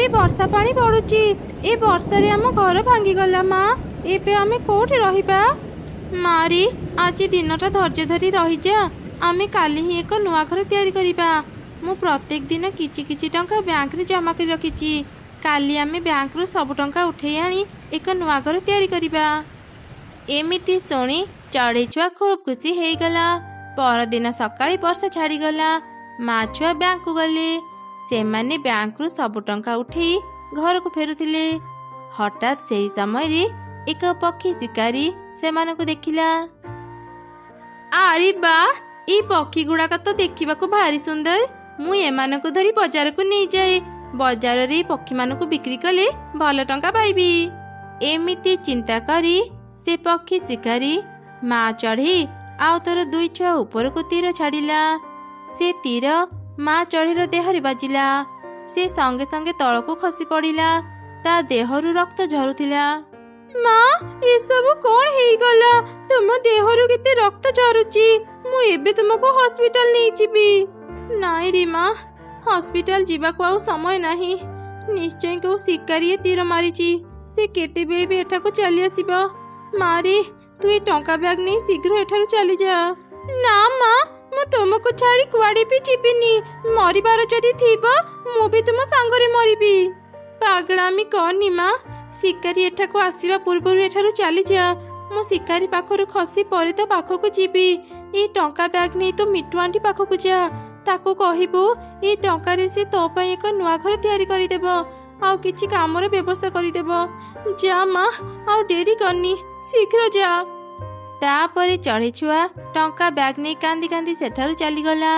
रे वर्षा पानी पड़ुची। ए वर्षारे आम घर भांगीगला माँ। एबे आमे कोठे रहिबा? मारी आज दिनटा धैर्य धरी रहीजा। आमे काली ही एक नुआ घर तैयारी करिबा। मु प्रत्येक दिन किछि किछि टंका बैंक रे जमा कर रखिछि। काली आमे बैंक रु सब टंका उठेई आनी एक नुआ घर तैयारी करिबा। एमिति सुनी चढ़ई छुआ खूब खुशी हो गला। परदिन सकाळे वर्षा छाड़ीगला। माँ छुआ बैंक को गले। से माने बैंक रु सब टंका उठेई घर को फेरुथिले। हठात से समय रे एक पक्षी शिकारी से मानको देखिला। आरे बा ई पक्षी गुड़ाक तो देखा भारी सुंदर। मु एमानकु धरी बाजार को नहीं जाए। बाजार रे पक्षी मानकु बिक्री कले भल टंका पाइबी। एमिति चिंता करी से पक्षी शिकारी माँ चढ़ी आउ तोर दुई छुआ ऊपर को तीर छाड़िला। से तीर माँ चढ़ीर देहरे बाजिला। से संगे संगे तल को खसी पड़िला। ता देहरु रक्त झरुथिला। माँ ये सब कौन हेई गला? तुम देहरु केते रक्त झरुची। मु एबे तुमको हॉस्पिटल नहीं जीबी। नाई रे माँ, हॉस्पिटल जीवा को आउ समय नहीं। निश्चय को शिकारी तीर मारिची। से केते बेले भी एठा को चली आसीबो। मारी तू ए टंका बैग नहीं शीघ्र एठारु चली जा। ना माँ, मु तुमको छाड़ी कुआडे भी जीबिनी। मरिबार जदि थिबो मु भी तुम संगरे मरिबी। पागलामी करनी माँ। शिकारी एठा को आसीबा पूर्व एठारु चली जा। मु शिकारी पाखरु खसी परे तो पाखकु जीबी। ए टंका बैग नहीं तो मिठू आंटी पाखकु जा। ताको कहिबो ए टंका रे से तो पई एक नुआ घर तैयारी करि देबो। आउ किछि कामर व्यवस्था करि देबो। जा माँ, आउ डेरी करनी, शीघ्र जा। तापरे चढ़ी छुआ टंका बैग नहीं कांदी कांदी सेठारु चली गला।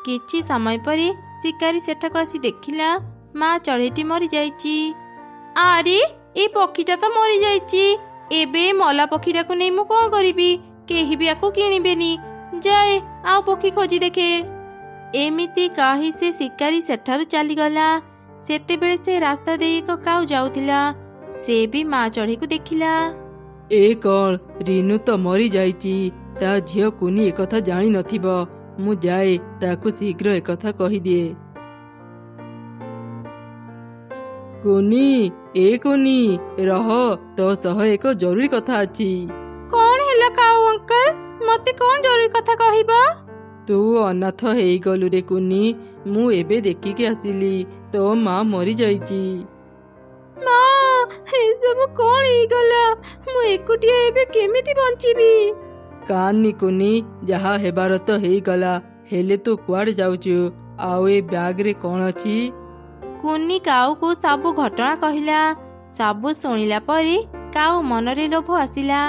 किछि समय परे शिकारी सेठाको आसी देखिला माँ चढ़ईटी मरी जाइची। आरे ए पक्षीटा तो मरी जाइची। एबे मला पक्षीटा को नहीं मु कोन करिबी? केही भी आको किनिबेनी। जाए आउ पक्षी खोजी देखे। एमिति कही से शिकारी सेठारु चली गला। सेते बेले से रास्ता दे एक काउ जाउथिला। से भी माँ चढ़ी को देखिला। ए कौन? रीनू तो मरी जाइची। ता झियो कुनी एकथा जानी नथिबो। मु जाए ताकू शीघ्र एकथा कहि दिए। कुनी, ए कुनी रह, तो सह एक जरूरी कथा अछि। कौन हैला काऊ अंकल? मते कौन जरूरी कथा कहिबा? तू अनाथ हेई गलु रे कुनी। मु एबे देखि के आसिली तो माँ मरी जाइची। माँ, हे सब कौन हेई गला? मु एकुटिया एबे केमिति बंचिबी? कानी कुनी, जहा हेबार तो हेई गला। हेले तू कुआडे जाउछु? आउ ए बैग रे कौन अछि? कुनी काऊ को सब घटना कहिला। सब सुनिला परे काऊ मनरे लोभ आसिला।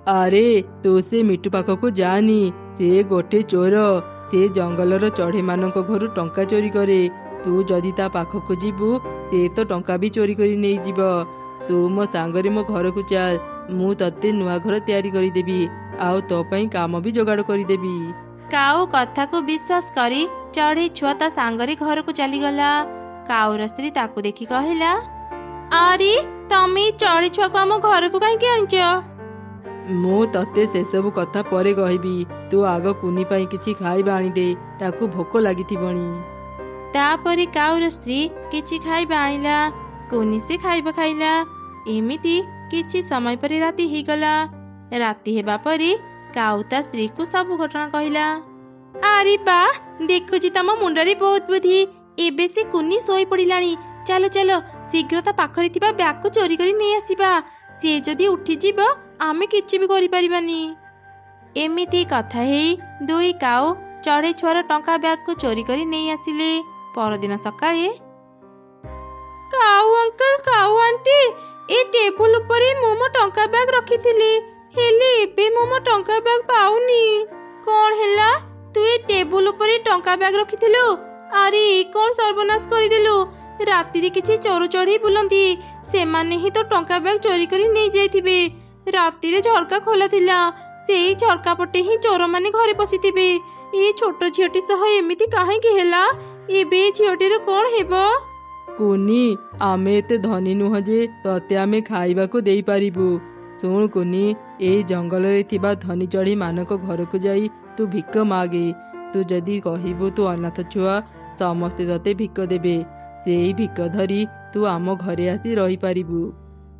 अरे तू से मिठू पाखकु जानी। से गोटे चोर। से जंगलर चढ़ई मानक घरु टंका चोरी करे। तू जदि ता पाखकु जीबू से तो टंका भी चोरी करी नहीं जीव। तू मो सांगरे मो घर को चल। मु तते नुआ घर तैयारी करी देबी। आउ तो पई काम भी जोगाड़ करी देबी। काऊ कथा को विश्वास करी चढ़ई छुआ ता सांगरे घर को चली गला। काऊर स्त्री ताकू देखी कहिला, अरे तमे चढ़ई छुआ को आम घर को कहीं आनिच? मु तते से सब कथा परे कहबी। तू आग कुनी पाई किछि खाइबा आनी दे। ताकू भोक लागिथिबणी। तापरे काऊर स्त्री किछि खाइबा आनिला। कुनी से खाइबा खाइला। एमिति किछि समय परे राति ही गला। राति हेबा परे काऊ ता स्त्री को सब घटना कहिला। अरे बा, देखुची तम मुंडरे बहुत बुद्धि। एबे से कुनी सोई पड़िलानी। चलो चलो शीघ्र ता पाखरे थिबा बैग को चोरी करी नहीं आसीबा। से जदि उठी जीव आमे किछि भी करि परिबानी। एमिति कथा हेई दुई काऊ चढ़ई छुआर टंका बैग को चोरी करी नहीं आसिले। परदिन सकाळे, काऊ अंकल, काऊ आंटी, ए टेबल उपरे मोमो टंका बैग रखिथिली। हेले एबे मोमो टंका बैग पाउनी। कौन हैला? तू ए टेबल उपरे टंका बैग रखिथिलु? अरे कौन सर्वनाश करिदेलु? राति रे किछि चोर चढ़ी बुलंती। से माने ही तो टंका बैग चोरी करी नहीं जाइथिबे। राति रे झरका खोला थिला। सेई झरका पटे ही चोर माने घरे पसिथिबे। ए छोट झियोटी सह एमिति काहे कि हैला? एबे झियोटीर कौन हेबो? कुनी, आमे एते धनी नुह जे तते आमे खाइबा को देई पारिबु। सुन कुनी, ए जंगल रे थिबा धनी चढ़ी मानक घर को जाई तू भिक मागे। तू जदि कहिबु तू अनाथ छुआ समस्ते तते भिक देबे। ସେଇ ଭିକ ଧରି ତୁ ଆମ ଘରେ ଆସି ରହିପାରିବୁ।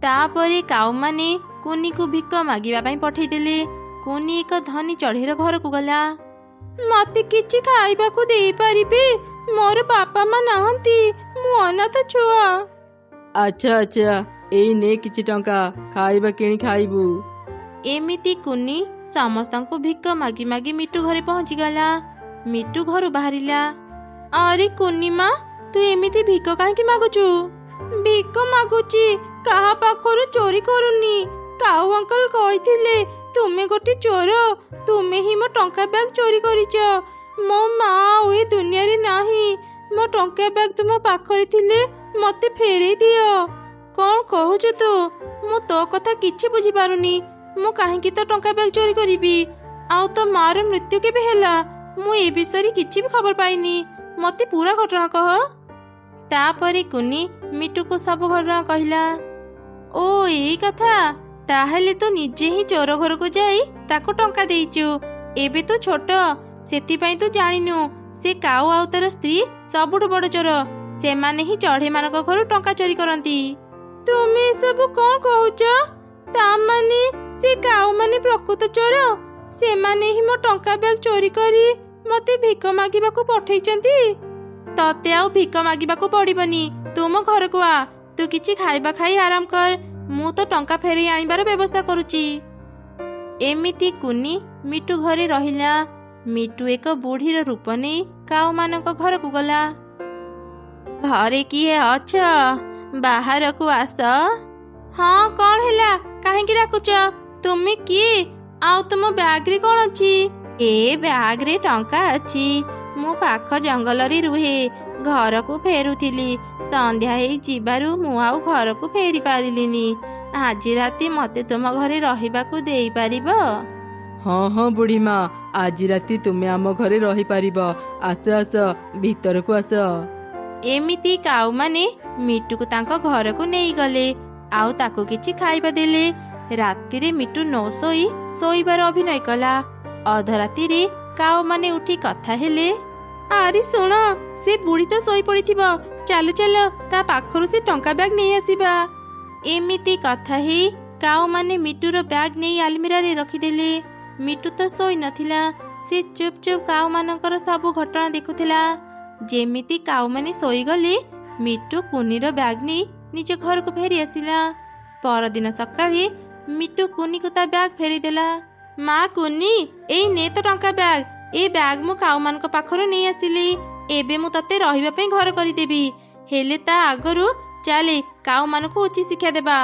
ତାପରେ କାଉମାନେ କୁନିକୁ ଭିକ ମାଗିବା ପାଇଁ ପଠେଇଦେଲେ। କୁନି ଏକ ଧନୀ ଚଢ଼େଇର ଘରକୁ ଗଲା। ମତେ କିଛି ଖାଇବାକୁ ଦେଇପାରିବେ? ମୋର ବାପା ମା ନାହାନ୍ତି, ମୁଁ ଅନାଥ ଛୁଆ। ଆଚ୍ଛା ଆଚ୍ଛା, ଏଇ ନେ କିଛି ଟଙ୍କା, ଖାଇବା କିଣି ଖାଇବୁ। ଏମିତି କୁନି ସମସ୍ତଙ୍କୁ ଭିକ ମାଗି ମାଗି ମିଟୁ ଘରେ ପହଞ୍ଚିଗଲା। ମିଟୁ ଘରୁ ବାହାରିଲା। ଆରେ କୁନି ମା, ତୁ ଏମିତି ଭିକ କାହିଁକି ମାଗୁଛୁ? ଭିକ ମାଗୁଛି, କାହା ପାଖରୁ ଚୋରି କରୁନି। କାଉ ଅଙ୍କଲ କହିଥିଲେ ତୁମେ ଗୋଟେ ଚୋର, ତୁମେ ହିଁ ମୋ ଟଙ୍କା ବ୍ୟାଗ ଚୋରି କରିଛ। ମୋ ମା ଆଉ ଏ ଦୁନିଆରେ ନାହିଁ। ମୋ ଟଙ୍କା ବ୍ୟାଗ ତୁମ ପାଖରେ ଥିଲେ ମତେ ଫେରେଇ ଦିଅ। କଣ କହୁଛୁ ତୁ? ମୁଁ ତୋ କଥା କିଛି ବୁଝିପାରୁନି। ମୁଁ କାହିଁକି ତ ଟଙ୍କା ବ୍ୟାଗ ଚୋରି କରିବି? ଆଉ ତୋ ମାର ମୃତ୍ୟୁ କେବେ ହେଲା? ମୁଁ ଏ ବିଷୟରେ କିଛି ବି ଖବର ପାଇନି। ମତେ ପୁରା ଘଟଣା କହ। ତାପରେ କୁନି ମିଟୁକୁ ସବୁ ଘଟଣା କହିଲା। ଓ ଏଇ କଥା, ତାହେଲେ ତୁ ନିଜେ ହିଁ ଚୋର ଘରକୁ ଯାଇ ତାକୁ ଟଙ୍କା ଦେଇଛୁ। ଏବେ ତୁ ଛୋଟ, ସେଥିପାଇଁ ତୁ ଜାଣିନୁ ସେ କାଉ ଆଉ ତାର ସ୍ତ୍ରୀ ସବୁଠୁ ବଡ ଚୋର। ସେମାନେ ହିଁ ଚଢ଼େଇ ମାନଙ୍କ ଘରୁ ଟଙ୍କା ଚୋରି କରନ୍ତି। ତୁମେ ସବୁ କଣ କହୁଛ? ତାମାନେ ସେ କାଉ ମାନେ ପ୍ରକୃତ ଚୋର? ସେମାନେ ହିଁ ମୋ ଟଙ୍କା ବ୍ୟାଗ ଚୋରି କରି ମତେ ଭିକ ମାଗିବାକୁ ପଠେଇଛନ୍ତି। ତତେ ଆଉ ଭିକ ମାଗିବାକୁ ପଡିବନି, ତୁ ମୋ ଘରକୁ ଆ। ତୁ କିଛି ଖାଇବା ଖାଇ ଆରାମ କର, ମୁଁ ତ ଟଙ୍କା ଫେରେଇ ଆଣିବାର ବ୍ୟବସ୍ଥା କରୁଛି। ଏମିତି କୁନି ମିଟୁ ଘରେ ରହିଲା। ମିଟୁ ଏକ ବୁଢ଼ୀର ରୂପ ନେଇ କାଉ ମାନଙ୍କ ଘରକୁ ଗଲା। ଘରେ କିଏ ଅଛ? ବାହାରକୁ ଆସ। ହଁ, କଣ ହେଲା? କାହିଁକି ଡାକୁଛ? ତୁମେ କିଏ? ଆଉ ତୁମ ବ୍ୟାଗରେ କଣ ଅଛି? ଏ ବ୍ୟାଗରେ ଟଙ୍କା ଅଛି। ମୁଁ ପାଖ ଜଙ୍ଗଲରେ ରୁହେ, ଘରକୁ ଫେରୁଥିଲି। ସନ୍ଧ୍ୟା ହେଇ ଯିବାରୁ ମୁଁ ଆଉ ଘରକୁ ଫେରି ପାରିଲିନି। ଆଜି ରାତି ମତେ ତୁମ ଘରେ ରହିବାକୁ ଦେଇପାରିବ? ହଁ ହଁ ବୁଢ଼ୀମା, ଆଜି ରାତି ତୁମେ ଆମ ଘରେ ରହିପାରିବ। ଆସ ଆସ, ଭିତରକୁ ଆସ। ଏମିତି କାଉମାନେ ମିଟୁକୁ ତାଙ୍କ ଘରକୁ ନେଇଗଲେ, ଆଉ ତାକୁ କିଛି ଖାଇବା ଦେଲେ। ରାତିରେ ମିଟୁ ନ ଶୋଇ ଶୋଇବାର ଅଭିନୟ କଲା। ଅଧରାତିରେ କାଉମାନେ ଉଠି କଥା ହେଲେ। ଆରେ ଶୁଣ, ସେ ବୁଢ଼ୀ ତ ଶୋଇ ପଡ଼ିଥିବ। ଚାଲ ଚାଲ, ତା ପାଖରୁ ସେ ଟଙ୍କା ବ୍ୟାଗ ନେଇ ଆସିବା। ଏମିତି କଥା ହେଇ କାଉମାନେ ମିଟୁର ବ୍ୟାଗ ନେଇ ଆଲମିରାରେ ରଖିଦେଲେ। ମିଟୁ ତ ଶୋଇ ନଥିଲା, ସେ ଚୁପ୍ ଚୁପ୍ କାଉମାନଙ୍କର ସବୁ ଘଟଣା ଦେଖୁଥିଲା। ଯେମିତି କାଉମାନେ ଶୋଇଗଲେ, ମିଟୁ କୁନିର ବ୍ୟାଗ ନେଇ ନିଜ ଘରକୁ ଫେରି ଆସିଲା। ପରଦିନ ସକାଳେ ମିଟୁ କୁନିକୁ ତା ବ୍ୟାଗ ଫେରିଦେଲା। ମା କୁନି, ଏଇ ନେ ତ ଟଙ୍କା ବ୍ୟାଗ। ଏ ବ୍ୟାଗ ମୁଁ କାଉମାନଙ୍କ ପାଖରୁ ନେଇ ଆସିଲି। ଏବେ ମୁଁ ତତେ ରହିବା ପାଇଁ ଘର କରିଦେବି। ହେଲେ ତା ଆଗରୁ ଚାଲେ କାଉମାନଙ୍କୁ ଉଚିତ ଶିକ୍ଷା ଦେବା।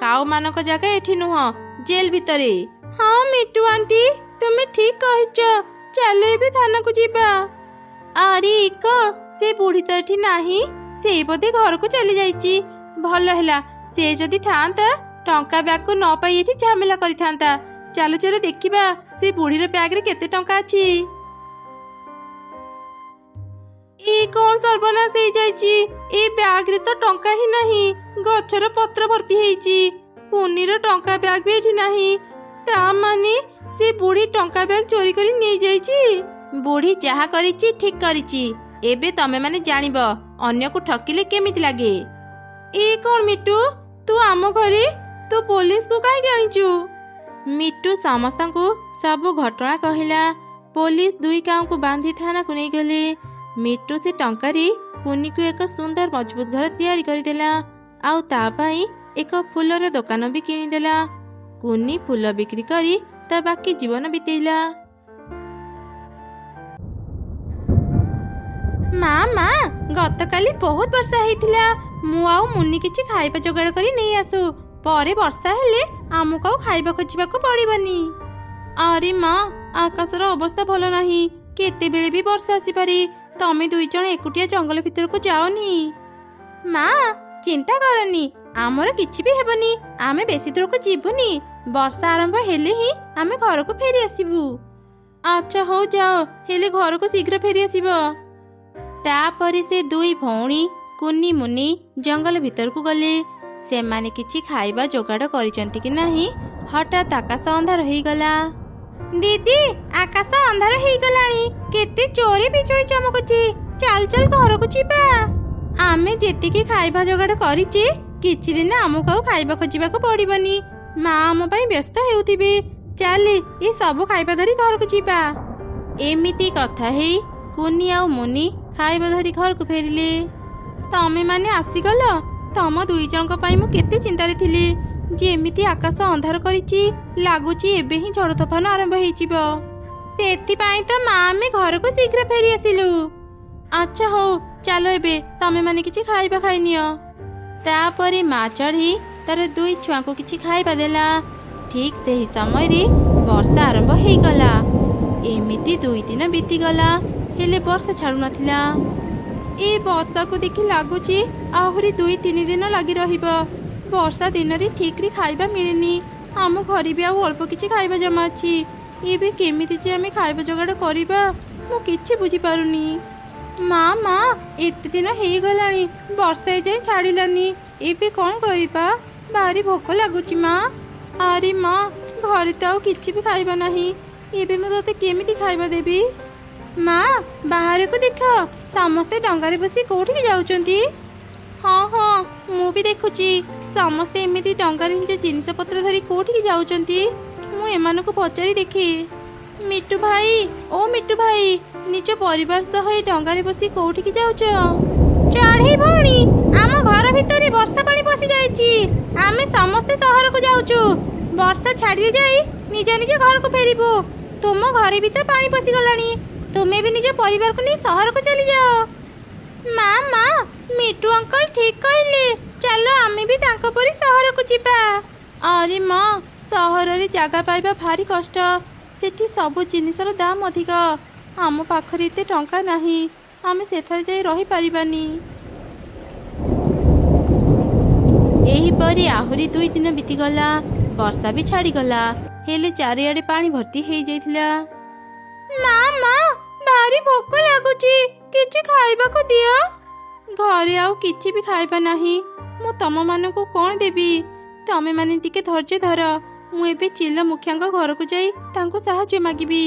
କାଉମାନଙ୍କ ଜାଗା ଏଠି ନୁହଁ, ଜେଲ ଭିତରେ। ହଁ ମିଟୁ ଆଣ୍ଟି, ତୁମେ ଠିକ କହିଛ। ଚାଲ ଏବେ ଥାନାକୁ ଯିବା। ଆରେ କଣ, ସେ ବୁଢ଼ୀ ତ ଏଠି ନାହିଁ। ସେ ବୋଧେ ଘରକୁ ଚାଲି ଯାଇଛି। ଭଲ ହେଲା, ସେ ଯଦି ଥାଆନ୍ତା ଟଙ୍କା ବ୍ୟାଗକୁ ନ ପାଇ ଏଠି ଝାମେଲା କରିଥାନ୍ତା। ଚାଲ ଚାଲ ଦେଖିବା ସେ ବୁଢ଼ୀର ବ୍ୟାଗରେ କେତେ ଟଙ୍କା ଅଛି। ଏ କଣ ସର୍ବନାଶ ହେଇଯାଇଛି? ଏ ବ୍ୟାଗରେ ତ ଟଙ୍କା ହିଁ ନାହିଁ। ଗଛର ପତ୍ର ଭର୍ତ୍ତି ହେଇଛି। କୁନିର ଟଙ୍କା ବ୍ୟାଗ ବି ଏଠି ନାହିଁ। ତା ମାନେ ସେ ବୁଢ଼ୀ ଟଙ୍କା ବ୍ୟାଗ ଚୋରି କରି ନେଇଯାଇଛି। ବୁଢ଼ୀ ଯାହା କରିଛି ଠିକ କରିଛି। ଏବେ ତମେ ମାନେ ଜାଣିବ ଅନ୍ୟକୁ ଠକିଲେ କେମିତି ଲାଗେ। ଏ କଣ ମିଟୁ, ତୁ ଆମ ଘରେ? ତୁ ପୋଲିସକୁ କାହିଁକି ଆଣିଛୁ? ମିଟୁ ସମସ୍ତଙ୍କୁ ସବୁ ଘଟଣା କହିଲା। ପୋଲିସ ଦୁଇ କାଉଙ୍କୁ ବାନ୍ଧି ଥାନାକୁ ନେଇଗଲେ। ମିଟୁ ସେ ଟଙ୍କାରେ କୁନିକୁ ଏକ ସୁନ୍ଦର ମଜବୁତ ଘର ତିଆରି କରିଦେଲା, ଆଉ ତା ପାଇଁ ଏକ ଫୁଲର ଦୋକାନ ବି କିଣିଦେଲା। କୁନି ଫୁଲ ବିକ୍ରି କରି ତା ବାକି ଜୀବନ ବିତେଇଲା। ମା, ଗତକାଲି ବହୁତ ବର୍ଷା ହେଇଥିଲା। ମୁଁ ଆଉ ମୁନି କିଛି ଖାଇବା ଯୋଗାଡ଼ କରି ନେଇ ଆସୁ। ପରେ ବର୍ଷା ହେଲେ ଆମକୁ ଆଉ ଖାଇବା ଖୋଜିବାକୁ ପଡ଼ିବନି। ଆରେ ମା, ଆକାଶର ଅବସ୍ଥା ଭଲ ନାହିଁ। କେତେବେଳେ ବି ବର୍ଷା ଆସିପାରେ। ତମେ ଦୁଇ ଜଣ ଏକୁଟିଆ ଜଙ୍ଗଲ ଭିତରକୁ ଯାଅନି। ମା, ଚିନ୍ତା କରନି, ଆମର କିଛି ବି ହେବନି। ଆମେ ବେଶୀ ଦୂରକୁ ଯିବୁନି। ବର୍ଷା ଆରମ୍ଭ ହେଲେ ହିଁ ଆମେ ଘରକୁ ଫେରି ଆସିବୁ। ଆଚ୍ଛା ହଉ ଯାଅ, ହେଲେ ଘରକୁ ଶୀଘ୍ର ଫେରି ଆସିବ। ତାପରେ ସେ ଦୁଇ ଭଉଣୀ କୁନି ମୁନି ଜଙ୍ଗଲ ଭିତରକୁ ଗଲେ। ସେମାନେ କିଛି ଖାଇବା ଯୋଗାଡ଼ କରିଛନ୍ତି କି ନାହିଁ, ହଠାତ୍ ଆକାଶ ଅନ୍ଧାର ହେଇଗଲା। ଦିଦି, ଆକାଶ ଅନ୍ଧାର ହେଇଗଲାଣି। କେତେ ଜୋରେ ବିଜୁଳି ଚମକୁଛି। ଚାଲ ଚାଲ ଘରକୁ ଯିବା। ଆମେ ଯେତିକି ଖାଇବା ଯୋଗାଡ଼ କରିଛେ କିଛି ଦିନ ଆମକୁ ଆଉ ଖାଇବା ଖୋଜିବାକୁ ପଡ଼ିବନି। ମା ଆମ ପାଇଁ ବ୍ୟସ୍ତ ହେଉଥିବେ। ଚାଲେ ଏ ସବୁ ଖାଇବା ଧରି ଘରକୁ ଯିବା। ଏମିତି କଥା ହେଇ କୁନି ଆଉ ମୁନି ଖାଇବା ଧରି ଘରକୁ ଫେରିଲେ। ତମେ ମାନେ ଆସିଗଲ। ତମ ଦୁଇ ଜଣଙ୍କ ପାଇଁ ମୁଁ କେତେ ଚିନ୍ତାରେ ଥିଲି। ଯେମିତି ଆକାଶ ଅନ୍ଧାର କରିଛି, ଲାଗୁଛି ଏବେ ହିଁ ଝଡ଼ ତୋଫାନ ଆରମ୍ଭ ହେଇଯିବ। ସେଥିପାଇଁ ତ ମା ଆମେ ଘରକୁ ଶୀଘ୍ର ଫେରି ଆସିଲୁ। ଆଚ୍ଛା ହଉ, ଚାଲ ଏବେ ତମେ ମାନେ କିଛି ଖାଇବା ଖାଇନିଅ। ତାପରେ ମା ଚଢ଼େଇ ତାର ଦୁଇ ଛୁଆଙ୍କୁ କିଛି ଖାଇବା ଦେଲା। ଠିକ୍ ସେହି ସମୟରେ ବର୍ଷା ଆରମ୍ଭ ହେଇଗଲା। ଏମିତି 2 ଦିନ ବିତିଗଲା, ହେଲେ ବର୍ଷା ଛାଡୁନଥିଲା। ଏ ବର୍ଷାକୁ ଦେଖି ଲାଗୁଛି ଆହୁରି 2-3 ଦିନ ଲାଗି ରହିବ। ବର୍ଷା ଦିନରେ ଠିକ୍ରେ ଖାଇବା ମିଳେନି। ଆମ ଘରେ ବି ଆଉ ଅଳ୍ପ କିଛି ଖାଇବା ଜମା ଅଛି। ଏବେ କେମିତି ଯେ ଆମେ ଖାଇବା ଯୋଗାଡ଼ କରିବା, ମୁଁ କିଛି ବୁଝିପାରୁନି। ମା ଏତେ ଦିନ ହେଇଗଲାଣି, ବର୍ଷା ଏଯାଏଁ ଛାଡ଼ିଲାନି। ଏବେ କ'ଣ କରିବା? ଭାରି ଭୋକ ଲାଗୁଛି ମା। ଆରେ ମା, ଘରେ ତ ଆଉ କିଛି ବି ଖାଇବା ନାହିଁ। ଏବେ ମୁଁ ତତେ କେମିତି ଖାଇବା ଦେବି? ମା, ବାହାରକୁ ଦେଖ, ସମସ୍ତେ ଡଙ୍ଗାରେ ବସି କୋଉଠିକି ଯାଉଛନ୍ତି। ହଁ, ମୁଁ ବି ଦେଖୁଛି। ସମସ୍ତେ ଏମିତି ଡଙ୍ଗାରେ ନିଜ ଜିନିଷପତ୍ର ଧରି କୋଉଠିକି ଯାଉଛନ୍ତି। ମୁଁ ଏମାନଙ୍କୁ ପଚାରି ଦେଖେ। ମିଟୁ ଭାଇ, ଓ ମିଟୁ ଭାଇ, ନିଜ ପରିବାର ସହ ଏ ଡଙ୍ଗାରେ ବସି କୋଉଠିକି ଯାଉଛ? ଚଢ଼େଇ ଭଉଣୀ, ଆମ ଘର ଭିତରେ ବର୍ଷା ପାଣି ପଶି ଯାଇଛି। ଆମେ ସମସ୍ତେ ସହରକୁ ଯାଉଛୁ। ବର୍ଷା ଛାଡ଼ିଲେ ଯାଇ ନିଜ ନିଜ ଘରକୁ ଫେରିବୁ। ତୁମ ଘରେ ବି ତ ପାଣି ପଶିଗଲାଣି। ତୁମେ ବି ନିଜ ପରିବାରକୁ ନେଇ ସହରକୁ ଚାଲିଯାଅ। ମା, ମିଟୁ ଅଙ୍କଲ ଠିକ୍ କହିଲେ। ଚାଲ ଆମେ ବି ତାଙ୍କ ପରି ସହରକୁ ଯିବା। ଆରେ ମା, ସହରରେ ଜାଗା ପାଇବା ଭାରି କଷ୍ଟ। ସେଠି ସବୁ ଜିନିଷର ଦାମ ଅଧିକ। ଆମ ପାଖରେ ଏତେ ଟଙ୍କା ନାହିଁ। ଆମେ ସେଠାରେ ଯାଇ ରହିପାରିବାନି। ଏହିପରି ଆହୁରି 2 ଦିନ ବିତିଗଲା। ବର୍ଷା ବି ଛାଡ଼ିଗଲା, ହେଲେ ଚାରିଆଡ଼େ ପାଣି ଭର୍ତ୍ତି ହେଇଯାଇଥିଲା। ମା, ଭାରି ଭୋକ ଲାଗୁଛି, କିଛି ଖାଇବାକୁ ଦିଅ। ଘରେ ଆଉ କିଛି ବି ଖାଇବା ନାହିଁ। ମୁଁ ତମମାନଙ୍କୁ କ'ଣ ଦେବି? ତମେମାନେ ଟିକେ ଧୈର୍ଯ୍ୟ ଧର। ମୁଁ ଏବେ ଚିଲ ମୁଖିଆଙ୍କ ଘରକୁ ଯାଇ ତାଙ୍କୁ ସାହାଯ୍ୟ ମାଗିବି।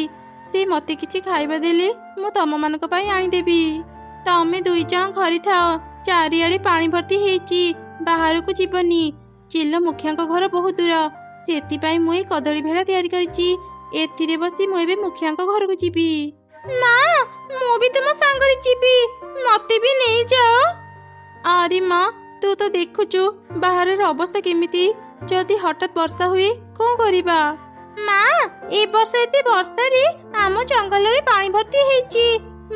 ସେ ମୋତେ କିଛି ଖାଇବା ଦେଲେ ମୁଁ ତମମାନଙ୍କ ପାଇଁ ଆଣିଦେବି। ତମେ 2 ଜଣ ଘରେ ଥାଅ। ଚାରିଆଡ଼େ ପାଣି ଭର୍ତ୍ତି ହେଇଛି, ବାହାରକୁ ଯିବନି। ଚିଲ ମୁଖିଆଙ୍କ ଘର ବହୁତ ଦୂର। ସେଥିପାଇଁ ମୁଁ ଏ କଦଳୀ ଭେଳା ତିଆରି କରିଛି। ଏଥିରେ ବସି ମୁଁ ଏବେ ମୁଖିଆଙ୍କ ଘରକୁ ଯିବି। ମା, ମୁଁ ବି ତୁମ ସାଙ୍ଗରେ ଯିବି, ମତେ ବି ନେଇଯାଅ। ଆରେ ମା, ତୁ ତ ଦେଖୁଛୁ ବାହାରର ଅବସ୍ଥା କେମିତି। ଯଦି ହଠାତ୍ ବର୍ଷା ହୁଏ କ'ଣ କରିବା? ମା, ଏ ବର୍ଷ ଏତେ ବର୍ଷାରେ ଆମ ଜଙ୍ଗଲରେ ପାଣି ଭର୍ତ୍ତି ହେଇଛି।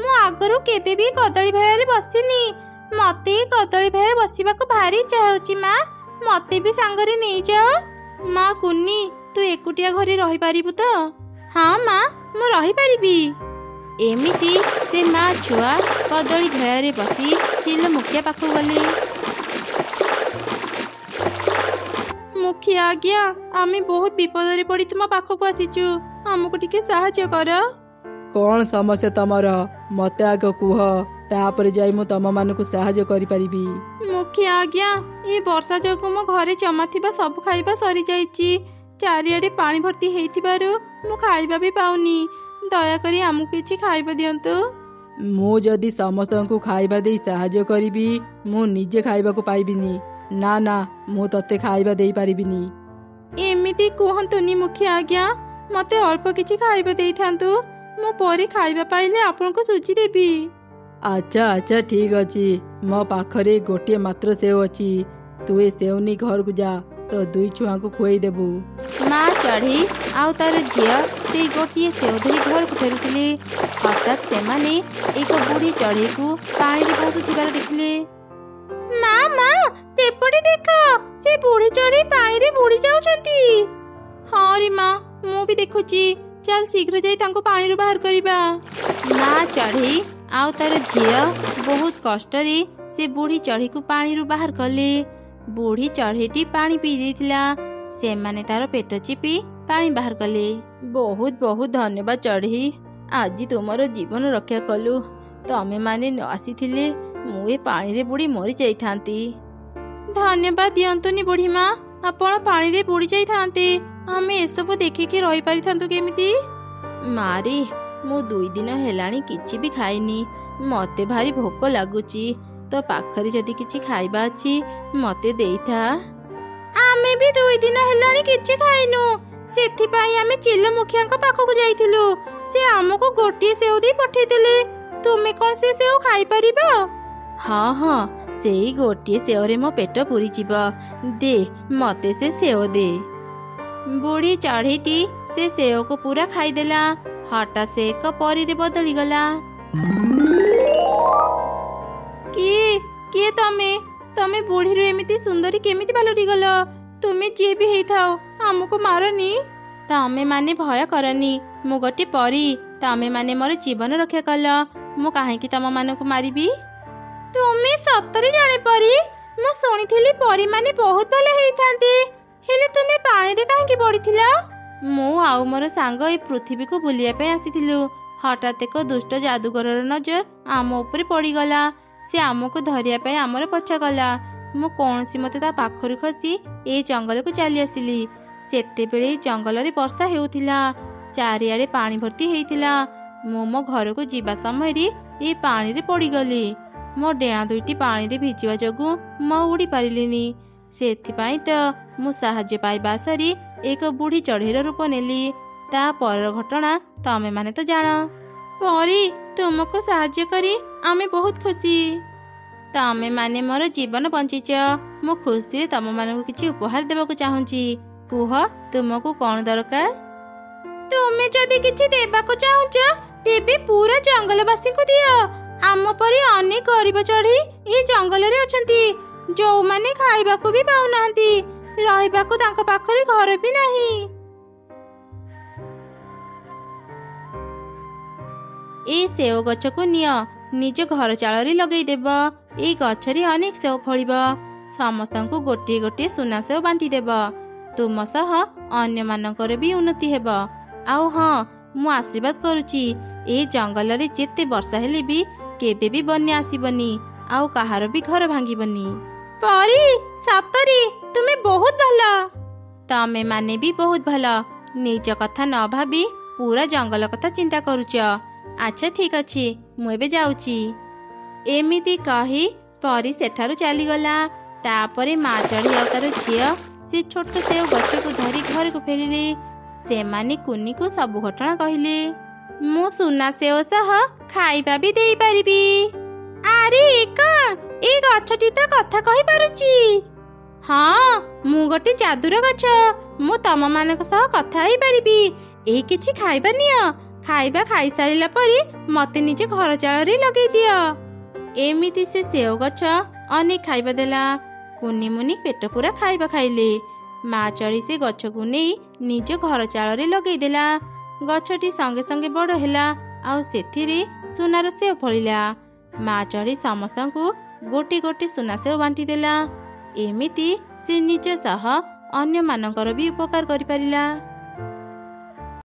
ମୁଁ ଆଗରୁ କେବେ ବି କଦଳୀ ଭେଳାରେ ବସିନି। ମତେ କଦଳୀ ଭେଳାରେ ବସିବାକୁ ଭାରି ଇଚ୍ଛା ହେଉଛି। ମା, ମତେ ବି ସାଙ୍ଗରେ ନେଇଯାଅ। ମା କୁନି, ତୁ ଏକୁଟିଆ ଘରେ ରହିପାରିବୁ ତ? ହଁ ମା, ମୁଁ ରହିପାରିବି। ଏମିତି ସେ ମା ଛୁଆ କଦଳୀ ଭେଳାରେ ବସି ଚିଲ ମୁଖିଆ ପାଖକୁ ଗଲେ। ମୁଖିଆ ଆଜ୍ଞା, ଆମେ ବହୁତ ବିପଦରେ ପଡ଼ି ତୁମ ପାଖକୁ ଆସିଛୁ। ଆମକୁ ଟିକେ ସାହାଯ୍ୟ କର। କ'ଣ ସମସ୍ୟା ତମର? ମତେ ଆଗ କୁହ, ତାପରେ ଯାଇ ମୁଁ ତମମାନଙ୍କୁ ସାହାଯ୍ୟ କରିପାରିବି। ମୁଖିଆ ଆଜ୍ଞା, ଏ ବର୍ଷା ଯୋଗୁଁ ମୋ ଘରେ ଜମା ଥିବା ସବୁ ଖାଇବା ସରିଯାଇଛି। ଚାରିଆଡ଼େ ପାଣି ଭର୍ତ୍ତି ହେଇଥିବାରୁ ମୁଁ ଖାଇବା ବି ପାଉନି। ଦୟାକରି ଆମକୁ କିଛି ଖାଇବା ଦିଅନ୍ତୁ। ମୁଁ ଯଦି ସମସ୍ତଙ୍କୁ ଖାଇବା ଦେଇ ସାହାଯ୍ୟ କରିବି, ମୁଁ ନିଜେ ଖାଇବାକୁ ପାଇବିନି। ନା, ମୁଁ ତତେ ଖାଇବା ଦେଇପାରିବିନି। ଏମିତି କୁହନ୍ତୁନି ମୁଖିଆ ଆଜ୍ଞା, ମତେ ଅଳ୍ପ କିଛି ଖାଇବା ଦେଇଥାନ୍ତୁ। ମୁଁ ପରେ ଖାଇବା ପାଇଲେ ଆପଣଙ୍କୁ ସୁଝି ଦେବି। ଆଚ୍ଛା, ଠିକ୍ ଅଛି। ମୋ ପାଖରେ ଗୋଟିଏ ମାତ୍ର ସେଓ ଅଛି। ତୁ ଏ ସେଓ ନେଇ ଘରକୁ ଯା, ତୋ 2 ଛୁଆଙ୍କୁ ଖୁଆଇ ଦେବୁ। ମା ଚଢ଼େଇ ଆଉ ତାର ଝିଅ ସେଇ ଗୋଟିଏ ସେଓ ଧରି ଘରକୁ ଫେରୁଥିଲେ। ହଠାତ୍ ସେମାନେ ଏକ ବୁଢ଼ୀ ଚଢ଼େଇକୁ ପାଣିରେ ଭାସୁଥିବାର ଦେଖିଲେ। ମା, ସେପଟେ ଦେଖ, ସେ ବୁଢ଼ୀ ଚଢ଼େଇ ପାଣିରେ ବୁଡ଼ି ଯାଉଛନ୍ତି। ହଁ ରେ ମା, ମୁଁ ବି ଦେଖୁଛି। ଚାଲ ଶୀଘ୍ର ଯାଇ ତାଙ୍କୁ ପାଣିରୁ ବାହାର କରିବା। ମା ଚଢ଼େଇ ଆଉ ତାର ଝିଅ ବହୁତ କଷ୍ଟରେ ସେ ବୁଢ଼ୀ ଚଢ଼େଇକୁ ପାଣିରୁ ବାହାର କଲେ। ବୁଢ଼ୀ ଚଢ଼େଇଟି ପାଣି ପିଇ ଦେଇଥିଲା। ସେମାନେ ତାର ପେଟ ଚିପି ପାଣି ବାହାର କଲେ। ବହୁତ ବହୁତ ଧନ୍ୟବାଦ ଚଢ଼େଇ, ଆଜି ତୁମର ଜୀବନ ରକ୍ଷା କଲୁ। ତମେ ମାନେ ନ ଆସିଥିଲେ ମୁଁ ଏ ପାଣିରେ ବୁଡ଼ି ମରି ଯାଇଥାନ୍ତି। ଧନ୍ୟବାଦ ଦିଅନ୍ତୁନି ବୁଢ଼ୀ ମା, ଆପଣ ପାଣିରେ ବୁଡ଼ି ଯାଇଥାନ୍ତେ। ଆମେ ଏସବୁ ଦେଖିକି ରହିପାରିଥାନ୍ତୁ କେମିତି? ମାରେ, ମୁଁ 2 ଦିନ ହେଲାଣି କିଛି ବି ଖାଇନି। ମତେ ଭାରି ଭୋକ ଲାଗୁଛି। ତୋ ପାଖରେ ଯଦି କିଛି ଖାଇବା ଅଛି ମତେ ଦେଇଥା। ଆମେ ବି 2 ଦିନ ହେଲାଣି କିଛି ଖାଇନୁ, ସେଥିପାଇଁ ଆମେ ଚିଲ ମୁଖିଆଙ୍କ ପାଖକୁ ଯାଇଥିଲୁ। ସେ ଆମକୁ ଗୋଟିଏ ସେଓ ଦେଇ ପଠେଇଥିଲେ। ତୁମେ କ'ଣ ସେ ସେଓ ଖାଇପାରିବ? ହଁ ହଁ, ସେଇ ଗୋଟିଏ ସେଓରେ ମୋ ପେଟ ପୁରିଯିବ। ଦେ ମତେ ସେ ସେଓ ଦେ। ବୁଢ଼ୀ ଚଢ଼େଇଟି ସେ ସେଓକୁ ପୁରା ଖାଇଦେଲା। ହଠାତ୍ ସେ ଏକ ପରୀରେ ବଦଳିଗଲା। କିଏ ତମେ? ତମେ ବୁଢ଼ୀରୁ ଏମିତି ସୁନ୍ଦରୀ କେମିତି ପାଲଟିଗଲ? ତୁମେ ଯିଏ ବି ହେଇଥାଅ, ଆମକୁ ମାରନି। ତମେ ମାନେ ଭୟ କରନି, ମୁଁ ଗୋଟେ ପରୀ। ତମେ ମାନେ ମୋର ଜୀବନ ରକ୍ଷା କଲ, ମୁଁ କାହିଁକି ତମ ମାନଙ୍କୁ ମାରିବି? ତୁମେ ସତରେ ଜଣେ ପରୀ? ମୁଁ ଶୁଣିଥିଲି ପରୀ ମାନେ ବହୁତ ଭଲ ହେଇଥାନ୍ତି, ହେଲେ ତୁମେ ପାଣିରେ କାହିଁକି ପଡ଼ିଥିଲ? ମୁଁ ଆଉ ମୋର ସାଙ୍ଗ ଏ ପୃଥିବୀକୁ ବୁଲିବା ପାଇଁ ଆସିଥିଲୁ। ହଠାତ୍ ଏକ ଦୁଷ୍ଟ ଯାଦୁକରର ନଜର ଆମ ଉପରେ ପଡ଼ିଗଲା। ସେ ଆମକୁ ଧରିବା ପାଇଁ ଆମର ପଛା କଲା। ମୁଁ କୌଣସି ମତେ ତା ପାଖରୁ ଖସି ଏଇ ଜଙ୍ଗଲକୁ ଚାଲି ଆସିଲି। ସେତେବେଳେ ଏଇ ଜଙ୍ଗଲରେ ବର୍ଷା ହେଉଥିଲା, ଚାରିଆଡ଼େ ପାଣି ଭର୍ତ୍ତି ହେଇଥିଲା। ମୁଁ ମୋ ଘରକୁ ଯିବା ସମୟରେ ଏଇ ପାଣିରେ ପଡ଼ିଗଲି। ମୋ ଡେଣା 2ଟି ପାଣିରେ ଭିଜିବା ଯୋଗୁଁ ମୁଁ ଉଡ଼ି ପାରିଲିନି। ସେଥିପାଇଁ ତ ମୁଁ ସାହାଯ୍ୟ ପାଇବା ଆଶାରେ ଏକ ବୁଢ଼ୀ ଚଢ଼େଇର ରୂପ ନେଲି। ତା ପରର ଘଟଣା ତମେ ମାନେ ତ ଜାଣ। ପରୀ, ତୁମକୁ ସାହାଯ୍ୟ କରି ଆମେ ବହୁତ ଖୁସି। ତମେ ମାନେ ମୋର ଜୀବନ ବଞ୍ଚିଛ। ମୁଁ ଖୁସିରେ ତମମାନଙ୍କୁ କିଛି ଉପହାର ଦେବାକୁ ଚାହୁଁଛି। କୁହ, ତୁମକୁ କ'ଣ ଦରକାର? ତୁମେ ଯଦି କିଛି ଦେବାକୁ ଚାହୁଁଛ ତେବେ ପୁରା ଜଙ୍ଗଲବାସୀଙ୍କୁ ଦିଅ। ଆମ ପରି ଅନେକ ଗରିବ ଚଢ଼େଇ ଏହି ଜଙ୍ଗଲରେ ଅଛନ୍ତି, ଯୋଉମାନେ ଖାଇବାକୁ ବି ପାଉନାହାନ୍ତି। ରହିବାକୁ ତାଙ୍କ ପାଖରେ ଘର ବି ନାହିଁ। ଏଇ ସେଓ ଗଛକୁ ନିଅ, ନିଜ ଘର ଚାଳରେ ଲଗେଇଦେବ। ଏଇ ଗଛରେ ଅନେକ ସେଓ ଫଳିବ। ସମସ୍ତଙ୍କୁ ଗୋଟିଏ ଗୋଟିଏ ସୁନା ସେଓ ବାଣ୍ଟିଦେବ। ତୁମ ସହ ଅନ୍ୟମାନଙ୍କର ବି ଉନ୍ନତି ହେବ। ଆଉ ହଁ, ମୁଁ ଆଶୀର୍ବାଦ କରୁଛି, ଏଇ ଜଙ୍ଗଲରେ ଯେତେ ବର୍ଷା ହେଲେ ବି କେବେ ବି ବନ୍ୟା ଆସିବନି, ଆଉ କାହାର ବି ଘର ଭାଙ୍ଗିବନି। ପରୀ, ସତରେ ତୁମେ ବହୁତ ଭଲ। ତମେ ମାନେ ବି ବହୁତ ଭଲ। ନିଜ କଥା ନ ଭାବି ପୁରା ଜଙ୍ଗଲ କଥା ଚିନ୍ତା କରୁଛ। ଆଚ୍ଛା ଠିକ୍ ଅଛି, ମୁଁ ଏବେ ଯାଉଛି। ଏମିତି କହି ପରୀ ସେଠାରୁ ଚାଲିଗଲା। ତାପରେ ମା ଚଢ଼େଇ ଆଉ ତାର ଝିଅ ସେ ଛୋଟ ସେଓ ଗଛକୁ ଧରି ଘରକୁ ଫେରିଲେ। ସେମାନେ କୁନିକୁ ସବୁ ଘଟଣା କହିଲେ। ମୁଁ ସୁନା ସେଓ ସହ ଖାଇବା ବି ଦେଇପାରିବି। ଆରେ ଏଇ ଗଛଟି ତ କଥା କହିପାରୁଛି। ହଁ, ମୁଁ ଗୋଟେ ଯାଦୁର ଗଛ। ମୁଁ ତମମାନଙ୍କ ସହ କଥା ହେଇପାରିବି। ଏଇ କିଛି ଖାଇବା ନିଅ। ଖାଇବା ଖାଇସାରିଲା ପରେ ମତେ ନିଜ ଘର ଚାଳରେ ଲଗେଇ ଦିଅ। ଏମିତି ସେ ସେଓ ଗଛ ଅନେକ ଖାଇବା ଦେଲା। କୁନି ମୁନି ପେଟ ପୁରା ଖାଇବା ଖାଇଲେ। ମା ଚଢ଼େଇ ସେ ଗଛକୁ ନେଇ ନିଜ ଘର ଚାଳରେ ଲଗେଇଦେଲା। ଗଛଟି ସଙ୍ଗେ ସଙ୍ଗେ ବଡ଼ ହେଲା, ଆଉ ସେଥିରେ ସୁନାର ସେଓ ଫଳିଲା। ମା ଚଢ଼େଇ ସମସ୍ତଙ୍କୁ ଗୋଟି ଗୋଟି ସୁନା ସେଓ ବାଣ୍ଟି ଦେଲା। ଏମିତି ସେ ନିଜ ସହ ଅନ୍ୟମାନଙ୍କର ବି ଉପକାର କରିପାରିଲା।